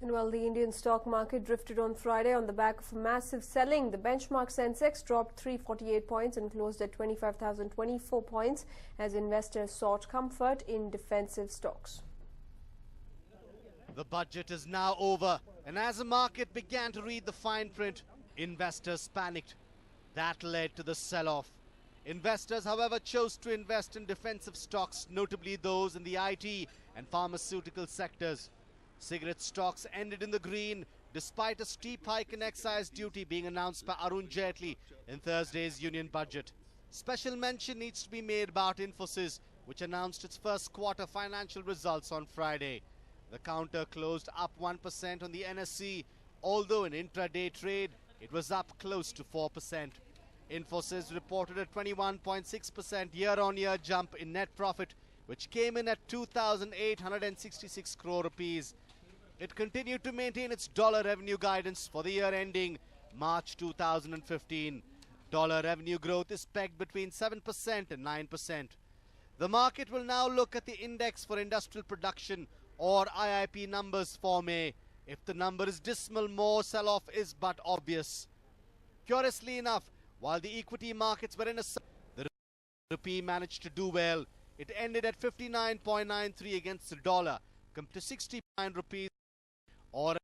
And while the Indian stock market drifted on Friday on the back of massive selling, the benchmark Sensex dropped 348 points and closed at 25,024 points as investors sought comfort in defensive stocks. The budget is now over, and as the market began to read the fine print, investors panicked. That led to the sell-off. Investors, however, chose to invest in defensive stocks, notably those in the IT and pharmaceutical sectors. Cigarette stocks ended in the green despite a steep hike in excise duty being announced by Arun Jaitley in Thursday's union budget. Special mention needs to be made about Infosys, which announced its first quarter financial results on Friday. The counter closed up 1% on the NSE, although in intraday trade it was up close to 4%. Infosys reported a 21.6% year-on-year jump in net profit, which came in at 2,866 crore rupees. It continued to maintain its dollar revenue guidance for the year ending March 2015. Dollar revenue growth is pegged between 7% and 9%. The market will now look at the Index for Industrial Production or IIP numbers for May. If the number is dismal, more sell-off is but obvious. Curiously enough, while the equity markets were in a the rupee managed to do well. It ended at 59.93 against the dollar, compared to 69 rupees, or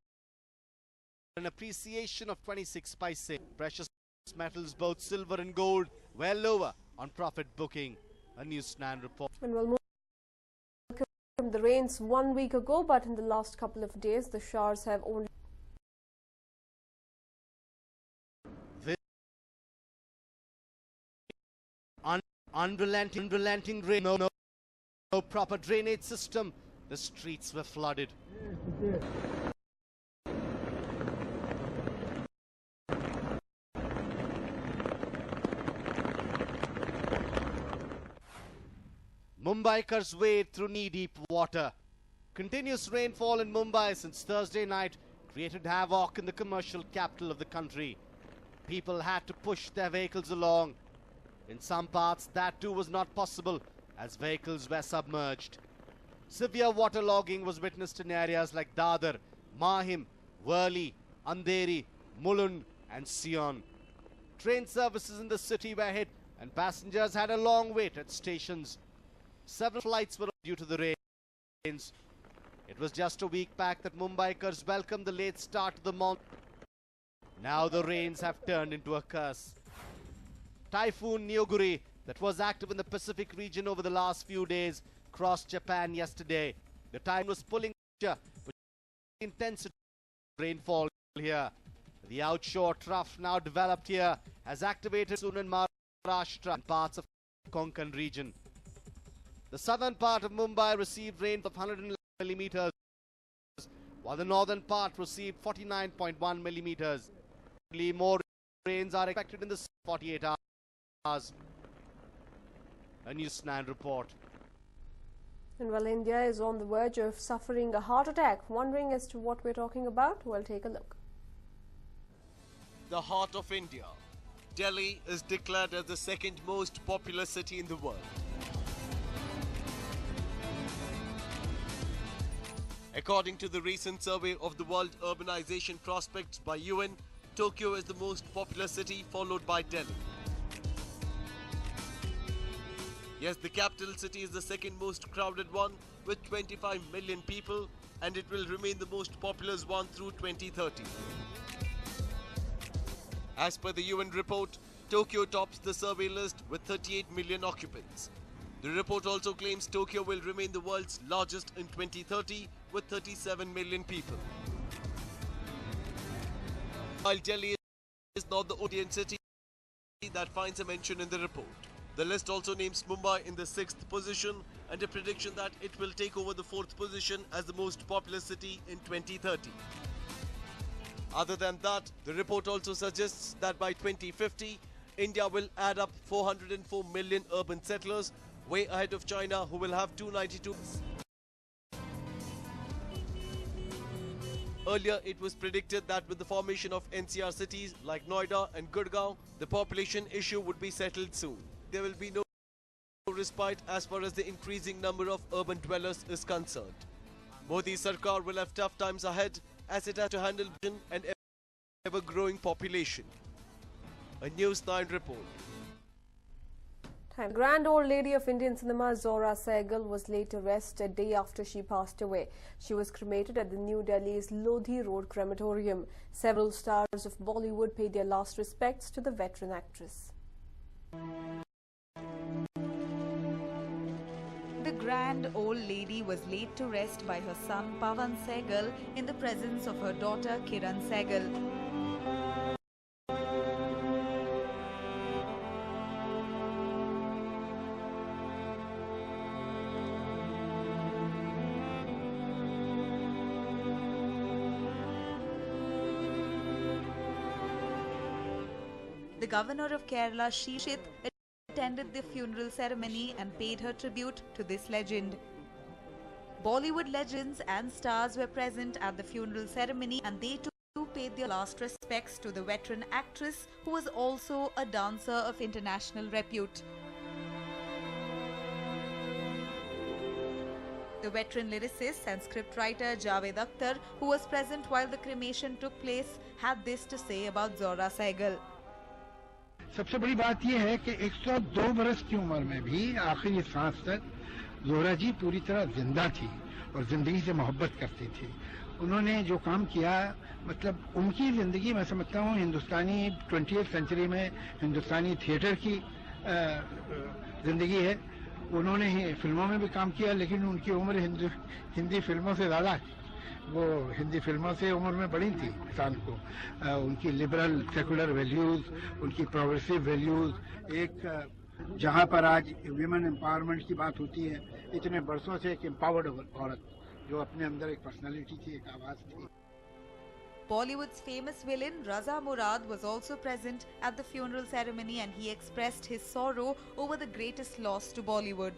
an appreciation of 26 paise. Precious metals, both silver and gold, were lower on profit booking. A News9 report. And we'll move from the rains 1 week ago, but in the last couple of days, the showers have only unrelenting rain, no proper drainage system. The streets were flooded. Mumbaikars wade through knee-deep water. Continuous rainfall in Mumbai since Thursday night created havoc in the commercial capital of the country. People had to push their vehicles along. In some parts, that too was not possible as vehicles were submerged. Severe waterlogging was witnessed in areas like Dadar, Mahim, Worli, Andheri, Mulund and Sion. Train services in the city were hit and passengers had a long wait at stations. Several flights were due to the rains. It was just a week back that Mumbaikars welcomed the late start to the monsoon. Now the rains have turned into a curse. Typhoon Neoguri, that was active in the Pacific region over the last few days, crossed Japan yesterday. The typhoon was pulling with intensity rainfall here. The outshore trough now developed here has activated soon in Maharashtra and parts of Konkan region. The southern part of Mumbai received rain of 111 millimeters, while the northern part received 49.1 millimeters. More rains are expected in the 48 hours. A News9 report. And while India is on the verge of suffering a heart attack, wondering as to what we're talking about, we'll take a look. The heart of India. Delhi is declared as the second most populous city in the world. According to the recent survey of the World Urbanization Prospects by UN, Tokyo is the most populous city, followed by Delhi. Yes, the capital city is the second most crowded one with 25 million people, and it will remain the most populous one through 2030. As per the UN report, Tokyo tops the survey list with 38 million occupants. The report also claims Tokyo will remain the world's largest in 2030 with 37 million people. While Delhi is not the only city that finds a mention in the report. The list also names Mumbai in the 6th position and a prediction that it will take over the 4th position as the most populous city in 2030. Other than that, the report also suggests that by 2050, India will add up 404 million urban settlers, way ahead of China, who will have 292. Earlier, it was predicted that with the formation of NCR cities like Noida and Gurgaon, the population issue would be settled soon. There will be no respite as far as the increasing number of urban dwellers is concerned. Modi Sarkar will have tough times ahead as it has to handle an ever-growing population. A News9 report. The grand old lady of Indian cinema Zohra Sehgal was laid to rest a day after she passed away. She was cremated at the New Delhi's Lodhi Road crematorium. Several stars of Bollywood paid their last respects to the veteran actress. The grand old lady was laid to rest by her son Pawan Sehgal in the presence of her daughter Kiran Sehgal. The governor of Kerala, Shishit, attended the funeral ceremony and paid her tribute to this legend. Bollywood legends and stars were present at the funeral ceremony, and they too paid their last respects to the veteran actress, who was also a dancer of international repute. The veteran lyricist and scriptwriter Javed Akhtar, who was present while the cremation took place, had this to say about Zohra Sehgal. सबसे बड़ी बात यह है कि 102 बरस की उम्र में भी आखिरी सांस तक ज़ोहरा जी पूरी तरह जिंदा थी और जिंदगी से मोहब्बत करती थी। उन्होंने जो काम किया, मतलब उनकी जिंदगी मैं समझता हूँ हिंदुस्तानी 20th सेंचुरी में हिंदुस्तानी थिएटर की जिंदगी है। उन्होंने ही फिल्मों में भी काम किया, लेकिन उनकी उम्र हिंदी फिल्मों से ज़्यादा है। वो हिंदी फिल्मों से उम्र में बड़ी थी इंसान को। उनकी लिबरल सेकुलर वैल्यूज, उनकी प्रोग्रेसिव वैल्यूज, एक जहां पर आज विमेन एम्पावरमेंट की बात होती है, इतने बरसों से एक एम्पावर्ड औरत जो अपने अंदर एक पर्सनालिटी थी, एक आवाज थी। Bollywood's famous villain Raza Murad was also present at the funeral ceremony, and he expressed his sorrow over the greatest loss to Bollywood.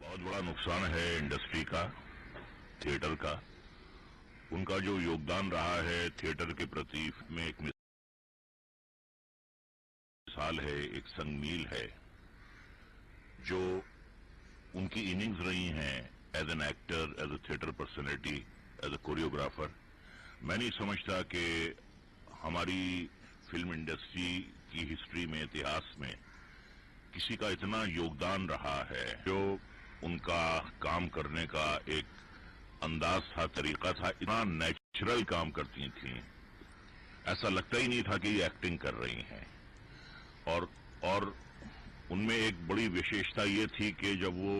बहुत बड़ा नुकसान है इंडस्ट्री का, थिएटर का। उनका जो योगदान रहा है थिएटर के प्रति में एक मिसाल है, एक संगमील है। जो उनकी इनिंग्स रही हैं as an actor, as a theatre personality, as a choreographer, मैं नहीं समझता कि हमारी फिल्म इंडस्ट्री की हिस्ट्री में, इतिहास में किसी का इतना योगदान रहा है। जो उनका काम करने का एक अंदाज था, तरीका था, इतना नेचुरल काम करती थी, ऐसा लगता ही नहीं था कि ये एक्टिंग कर रही हैं। और उनमें एक बड़ी विशेषता ये थी कि जब वो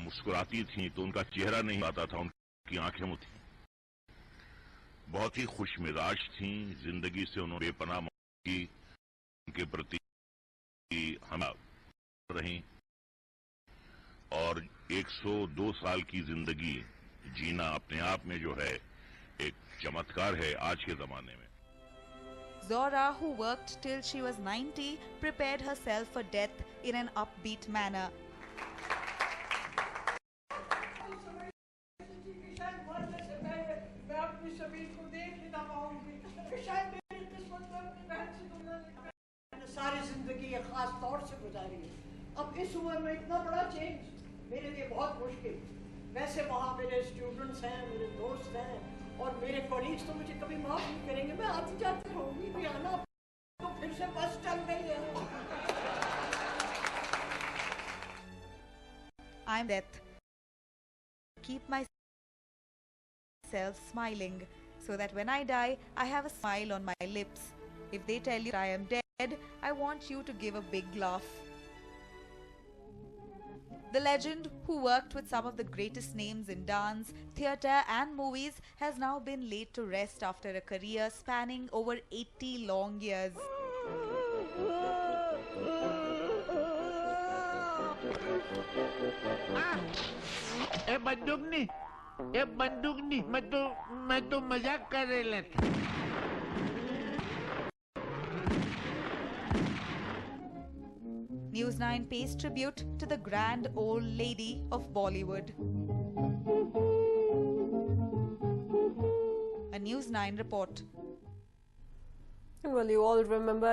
मुस्कुराती थी तो उनका चेहरा नहीं आता था, उनकी आंखें वो थी। बहुत ही खुश मिजाज थी, जिंदगी से उन्होंने बेपनाह की, उनके प्रति हम रही, और 102 साल की जिंदगी जीना अपने आप में जो है एक चमत्कार है आज के जमाने में। Zohra, who worked till she was 90, prepared herself for death in an upbeat manner. सारी जिंदगी ये खास तौर से गुजारी है। अब इस उम्र में इतना बड़ा चेंज मेरे लिए बहुत मुश्किल। वैसे वहाँ मेरे स्टूडेंट्स हैं, मेरे दोस्त हैं और मेरे कॉलीग्स तो मुझे कभी माफ नहीं करेंगे। मैं आती जाती रहूंगी, भी आना तो फिर से बस चल गई है। I'm death. Keep myself smiling so that when I die, I have a smile on my lips. If they tell you I am dead, I want you to give a big laugh. The legend, who worked with some of the greatest names in dance, theatre and movies, has now been laid to rest after a career spanning over 80 long years. बंदूक नहीं, मैं तो मजाक कर रहा था। News9 pays tribute to the grand old lady of Bollywood. A News9 report. Well, you all remember